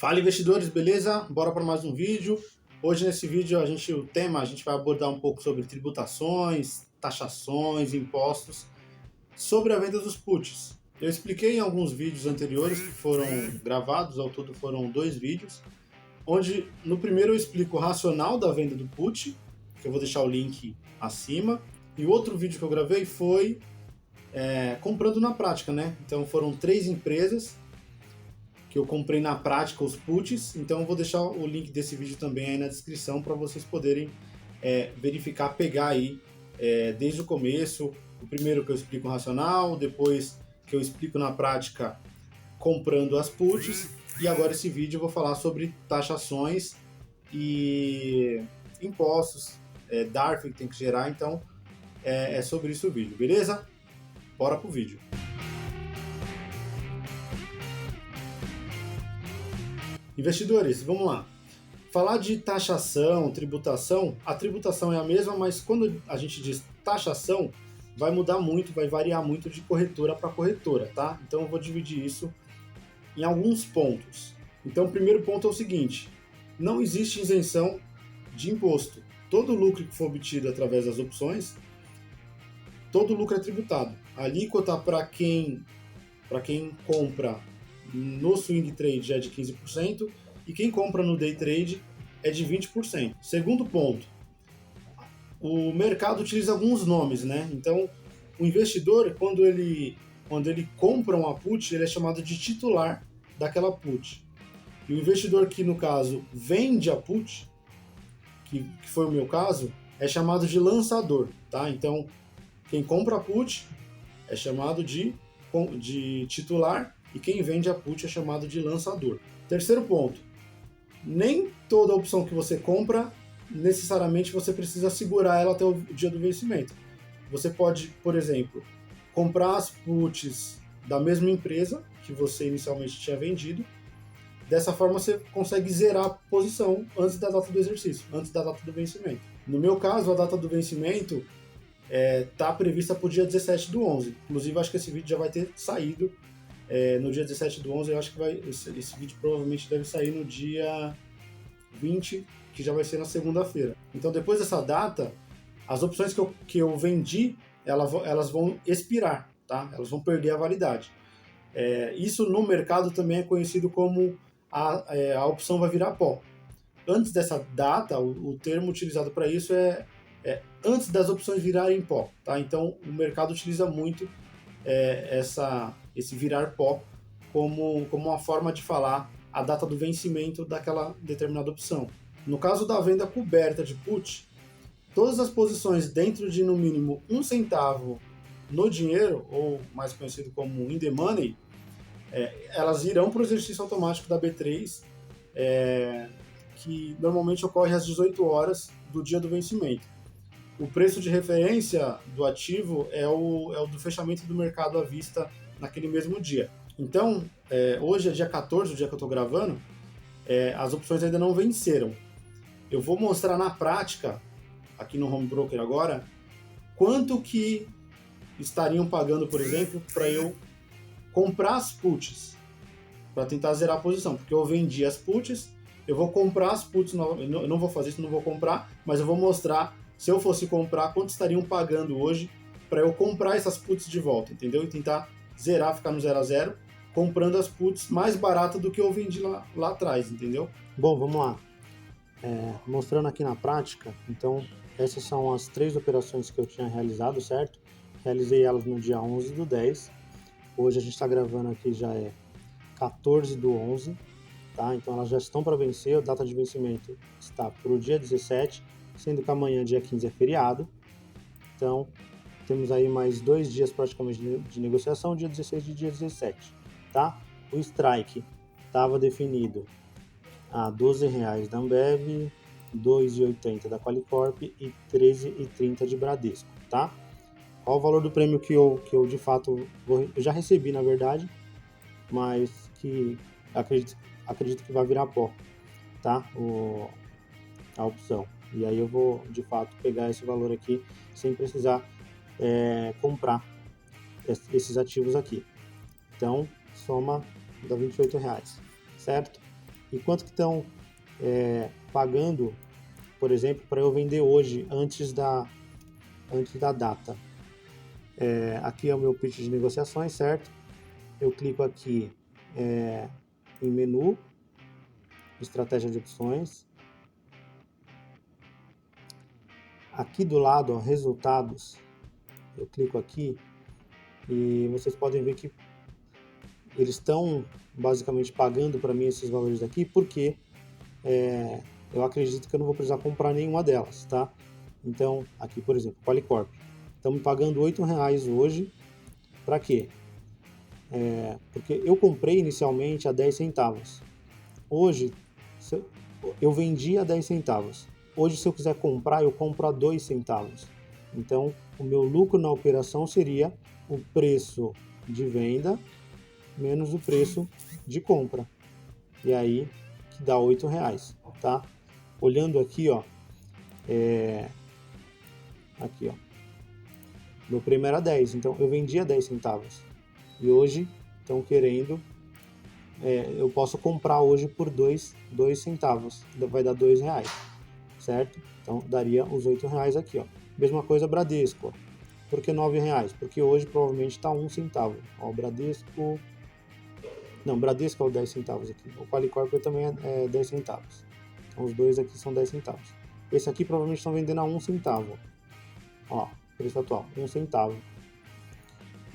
Fala, investidores, beleza? Bora para mais um vídeo. Hoje nesse vídeo a gente vai abordar um pouco sobre tributações, taxações, impostos, sobre a venda dos puts. Eu expliquei em alguns vídeos anteriores que foram gravados, ao todo foram 2 vídeos, onde no primeiro eu explico o racional da venda do put, que eu vou deixar o link acima, e o outro vídeo que eu gravei foi comprando na prática, né? Então foram 3 empresas que eu comprei na prática os puts, então eu vou deixar o link desse vídeo também aí na descrição para vocês poderem verificar, pegar aí desde o começo, o primeiro que eu explico o racional, depois que eu explico na prática comprando as puts, e agora esse vídeo eu vou falar sobre taxações e impostos, DARF que tem que gerar, então é sobre isso o vídeo, beleza? Bora pro vídeo. Investidores, vamos lá. Falar de taxação, tributação, a tributação é a mesma, mas quando a gente diz taxação, vai mudar muito, vai variar muito de corretora para corretora, tá? Então eu vou dividir isso em alguns pontos. Então o primeiro ponto é o seguinte: não existe isenção de imposto. Todo lucro que for obtido através das opções, todo lucro é tributado. A alíquota para quem compra no swing trade é de 15% e quem compra no day trade é de 20%. Segundo ponto, o mercado utiliza alguns nomes, né? Então, o investidor, quando ele compra uma put, ele é chamado de titular daquela put. E o investidor que, no caso, vende a put, que foi o meu caso, é chamado de lançador, tá? Então, quem compra a put é chamado de titular e quem vende a put é chamado de lançador. Terceiro ponto, nem toda opção que você compra, necessariamente você precisa segurar ela até o dia do vencimento. Você pode, por exemplo, comprar as puts da mesma empresa que você inicialmente tinha vendido. Dessa forma você consegue zerar a posição antes da data do exercício, antes da data do vencimento. No meu caso, a data do vencimento está prevista para o dia 17/11. Inclusive, acho que esse vídeo já vai ter saído no dia 17/11. Eu acho que esse vídeo provavelmente deve sair no dia 20, que já vai ser na segunda-feira. Então, depois dessa data, as opções que eu vendi, elas vão expirar, tá? Elas vão perder a validade. Isso no mercado também é conhecido como a opção vai virar pó. Antes dessa data, o termo utilizado para isso é antes das opções virarem pó, tá? Então, o mercado utiliza muito esse virar pó como uma forma de falar a data do vencimento daquela determinada opção. No caso da venda coberta de put, todas as posições dentro de no mínimo 1 centavo no dinheiro, ou mais conhecido como in the money, elas irão para o exercício automático da B3, que normalmente ocorre às 18 horas do dia do vencimento. O preço de referência do ativo é o do fechamento do mercado à vista naquele mesmo dia. Então, hoje é dia 14, o dia que eu estou gravando, as opções ainda não venceram. Eu vou mostrar na prática, aqui no Home Broker agora, quanto que estariam pagando, por exemplo, para eu comprar as puts, para tentar zerar a posição, porque eu vendi as puts, eu vou comprar as puts, eu não vou fazer isso, não vou comprar, mas eu vou mostrar, se eu fosse comprar, quanto estariam pagando hoje para eu comprar essas puts de volta, entendeu? E tentar zerar, ficar no 0 a 0, comprando as puts mais baratas do que eu vendi lá atrás, entendeu? Bom, vamos lá. Mostrando aqui na prática, então, essas são as 3 operações que eu tinha realizado, certo? Realizei elas no dia 11/10. Hoje a gente está gravando aqui, já é 14/11, tá? Então elas já estão para vencer, a data de vencimento está para o dia 17, sendo que amanhã, dia 15, é feriado. Então, temos aí mais 2 dias praticamente de negociação, dia 16 e dia 17, tá? O strike estava definido a R$ 12,00 da Ambev, R$ 2,80 da Qualicorp e R$ 13,30 de Bradesco, tá? Qual o valor do prêmio que eu de fato eu já recebi, na verdade, mas que acredito que vai virar pó, tá? A opção. E aí eu vou, de fato, pegar esse valor aqui sem precisar comprar esses ativos aqui. Então, soma dá R$ 28,00, certo? e quanto que estão pagando, por exemplo, para eu vender hoje, antes da data. Aqui é o meu pitch de negociações, certo? Eu clico aqui em menu, estratégia de opções. Aqui do lado, ó, resultados, eu clico aqui e vocês podem ver que eles estão basicamente pagando para mim esses valores aqui, porque eu acredito que eu não vou precisar comprar nenhuma delas, tá? Então, aqui, por exemplo, Qualicorp. Estão me pagando R$8 hoje. Para quê? Porque eu comprei inicialmente a 10 centavos. Hoje, eu vendi a 10 centavos. Hoje, se eu quiser comprar, eu compro a 2 centavos. Então, o meu lucro na operação seria o preço de venda menos o preço de compra. E aí, que dá R$8, tá? Olhando aqui, ó, aqui, ó, meu prêmio era 10, então eu vendi a 10 centavos. E hoje estão querendo, eu posso comprar hoje por 2 centavos, vai dar R$2, certo? Então daria os R$8 aqui, ó. Mesma coisa Bradesco, ó. Por que R$9? Porque hoje provavelmente está 1 centavo. Ó, o Bradesco... Não, Bradesco é o 10 centavos aqui. O Qualicorp também é 10 centavos. Então os dois aqui são 10 centavos. Esse aqui provavelmente estão vendendo a 1 centavo. Ó, preço atual, 1 centavo.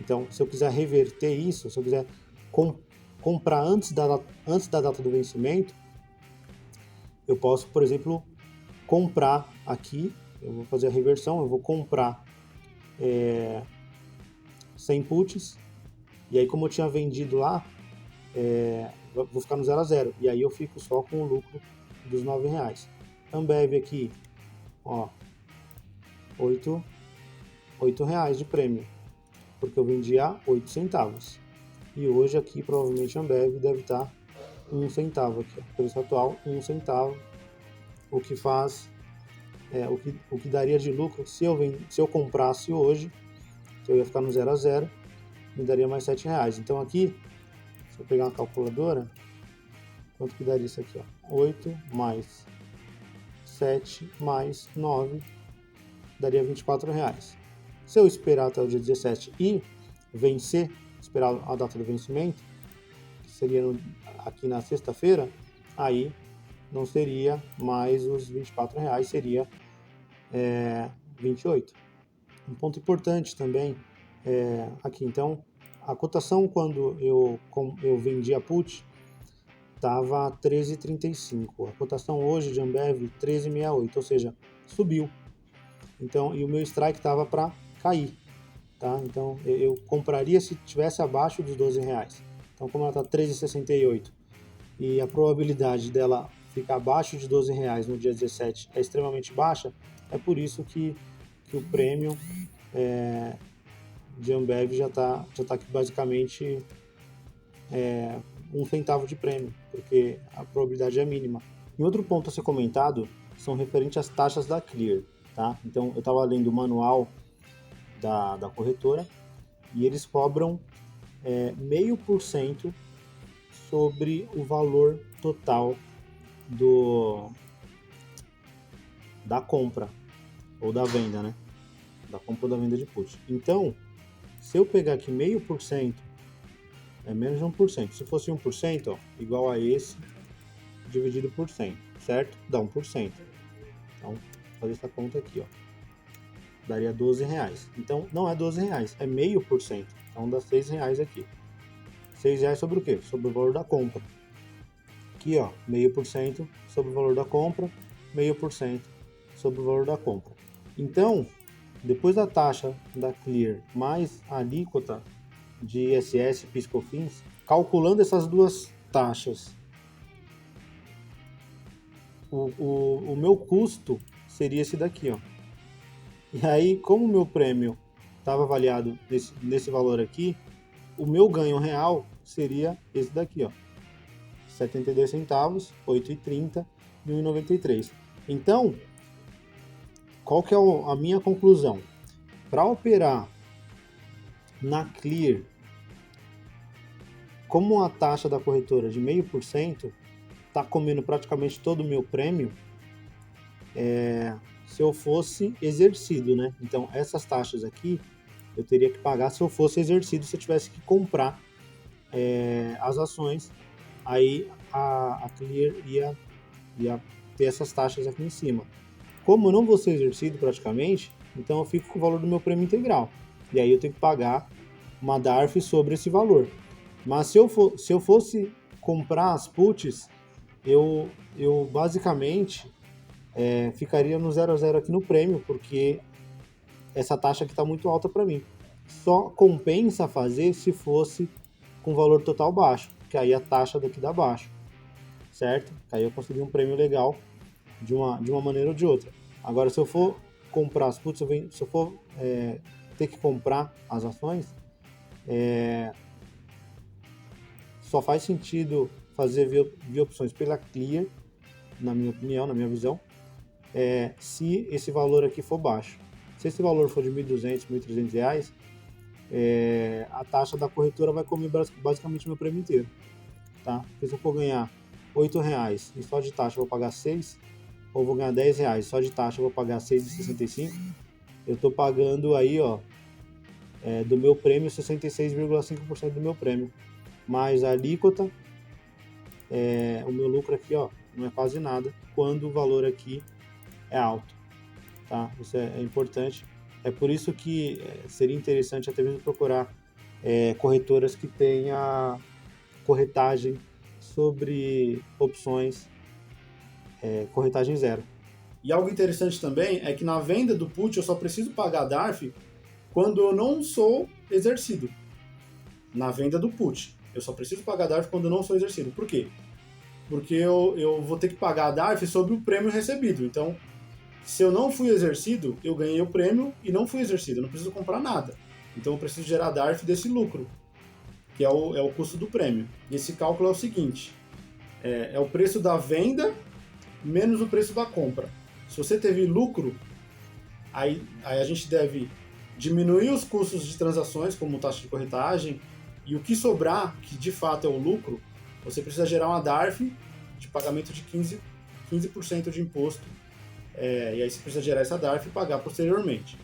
Então, se eu quiser reverter isso, se eu quiser comprar antes da data do vencimento, eu posso, por exemplo, comprar aqui, eu vou fazer a reversão, eu vou comprar 100 puts, e aí como eu tinha vendido lá, vou ficar no 0 a 0, e aí eu fico só com o lucro dos R$9. Ambev aqui, ó, R$8 de prêmio, porque eu vendi a 8 centavos. E hoje aqui provavelmente a Ambev deve estar 1 centavo aqui, ó, preço atual 1 centavo, o que faz o que daria de lucro se eu comprasse hoje, que eu ia ficar no 0 a 0, me daria mais R$7. Então aqui, se eu pegar uma calculadora, quanto que daria isso aqui, ó? 8 mais 7 mais 9 daria R$24. Se eu esperar até o dia 17 e vencer, esperar a data do vencimento, que seria aqui na sexta-feira, aí não seria mais os R$24, seria 28. Um ponto importante também aqui, então, a cotação quando eu vendi a put estava 13,35. A cotação hoje de Ambev 13,68, ou seja, subiu. Então, e o meu strike estava para cair, tá? Então, eu compraria se tivesse abaixo dos R$12. Então, como ela está 13,68 e a probabilidade dela ficar abaixo de R$12 no dia 17 é extremamente baixa, é por isso que o prêmio de Ambev já tá aqui basicamente 1 centavo de prêmio, porque a probabilidade é mínima. E outro ponto a ser comentado são referentes às taxas da Clear, tá? Então, eu estava lendo o manual da corretora e eles cobram 0,5% sobre o valor total da compra ou da venda, né? Da compra ou da venda de put. Então, se eu pegar aqui 0,5%, é menos de 1%. Se fosse 1%, ó, igual a esse, dividido por 100, certo? Dá 1%. Então, vou fazer essa conta aqui, ó. Daria R$12. Então, não é R$12, é 0,5%. Então, dá R$6 aqui. R$6 sobre o quê? Sobre o valor da compra. Aqui, ó, 0,5% sobre o valor da compra, 0,5% sobre o valor da compra. Então, depois da taxa da Clear mais a alíquota de ISS, PIS/COFINS, calculando essas duas taxas, o meu custo seria esse daqui, ó. E aí, como o meu prêmio estava avaliado nesse valor aqui, o meu ganho real seria esse daqui, ó. 72 centavos, 8,30 e 1,93. Então, qual que é a minha conclusão? Para operar na Clear, como a taxa da corretora de 0,5%, tá comendo praticamente todo o meu prêmio se eu fosse exercido, né? Então, essas taxas aqui eu teria que pagar se eu fosse exercido, se eu tivesse que comprar as ações, aí a Clear ia ter essas taxas aqui em cima. Como eu não vou ser exercido praticamente, então eu fico com o valor do meu prêmio integral. E aí eu tenho que pagar uma DARF sobre esse valor. Mas se eu fosse comprar as puts, eu basicamente ficaria no 0 a 0 aqui no prêmio, porque essa taxa aqui está muito alta para mim. Só compensa fazer se fosse com valor total baixo, que aí a taxa daqui dá baixo, certo? Aí eu consegui um prêmio legal de uma maneira ou de outra. Agora, se eu for comprar as puts, se eu for ter que comprar as ações, só faz sentido fazer via opções pela Clear, na minha opinião, na minha visão, se esse valor aqui for baixo. Se esse valor for de R$ 1.200, R$ 1.300, a taxa da corretora vai comer basicamente meu prêmio inteiro, tá? Porque se eu for ganhar R$ 8,00 e só de taxa eu vou pagar 6, ou vou ganhar R$ 10,00 só de taxa eu vou pagar 6,65, eu estou pagando aí, ó, do meu prêmio 66,5% do meu prêmio, mais a alíquota, o meu lucro aqui, ó, não é quase nada quando o valor aqui é alto, tá? Isso é importante. É por isso que seria interessante até mesmo procurar corretoras que tenha corretagem sobre opções, corretagem zero. E algo interessante também é que na venda do put eu só preciso pagar DARF quando eu não sou exercido. Na venda do put, eu só preciso pagar DARF quando eu não sou exercido. Por quê? Porque eu vou ter que pagar a DARF sobre o prêmio recebido. Então, se eu não fui exercido, eu ganhei o prêmio e não fui exercido. Eu não preciso comprar nada. Então, eu preciso gerar DARF desse lucro, que é o custo do prêmio. E esse cálculo é o seguinte: é o preço da venda menos o preço da compra. Se você teve lucro, aí a gente deve diminuir os custos de transações, como taxa de corretagem, e o que sobrar, que de fato é o lucro, você precisa gerar uma DARF de pagamento de 15% de imposto, e aí você precisa gerar essa DARF e pagar posteriormente.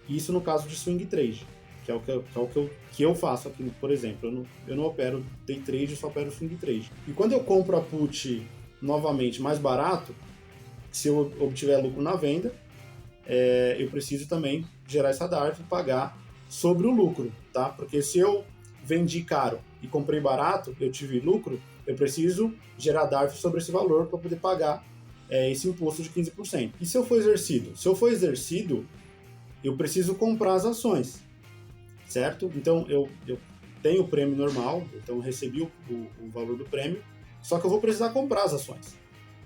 Isso no caso de swing trade, que é o que eu faço aqui, por exemplo. Eu não opero day trade, eu só opero swing trade. E quando eu compro a put novamente mais barato, se eu obtiver lucro na venda, eu preciso também gerar essa DARF e pagar sobre o lucro, tá? Porque se eu vendi caro e comprei barato, eu tive lucro, eu preciso gerar DARF sobre esse valor para poder pagar esse imposto de 15%. E se eu for exercido? Se eu for exercido, eu preciso comprar as ações, certo? Então, eu tenho o prêmio normal, então eu recebi o valor do prêmio, só que eu vou precisar comprar as ações.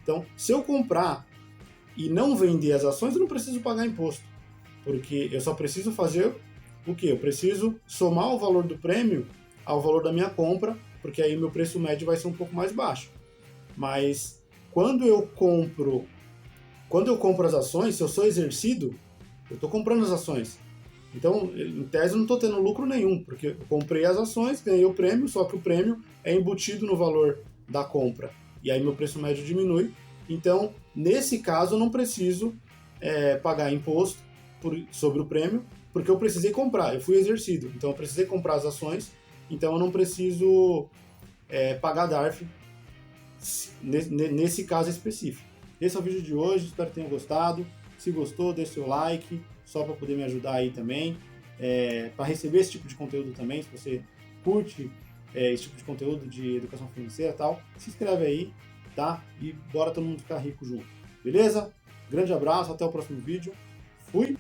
Então, se eu comprar e não vender as ações, eu não preciso pagar imposto, porque eu só preciso fazer o quê? Eu preciso somar o valor do prêmio ao valor da minha compra, porque aí meu preço médio vai ser um pouco mais baixo. Mas quando eu compro as ações, se eu sou exercido, eu estou comprando as ações. Então, em tese, eu não estou tendo lucro nenhum, porque eu comprei as ações, ganhei o prêmio, só que o prêmio é embutido no valor da compra. E aí meu preço médio diminui. Então, nesse caso, eu não preciso pagar imposto sobre o prêmio, porque eu precisei comprar, eu fui exercido. Então, eu precisei comprar as ações, então eu não preciso pagar DARF nesse caso específico. Esse é o vídeo de hoje, espero que tenham gostado. Se gostou, deixe seu like, só para poder me ajudar aí também, para receber esse tipo de conteúdo também. Se você curte esse tipo de conteúdo de educação financeira e tal, se inscreve aí, tá? E bora todo mundo ficar rico junto, beleza? Grande abraço, até o próximo vídeo. Fui!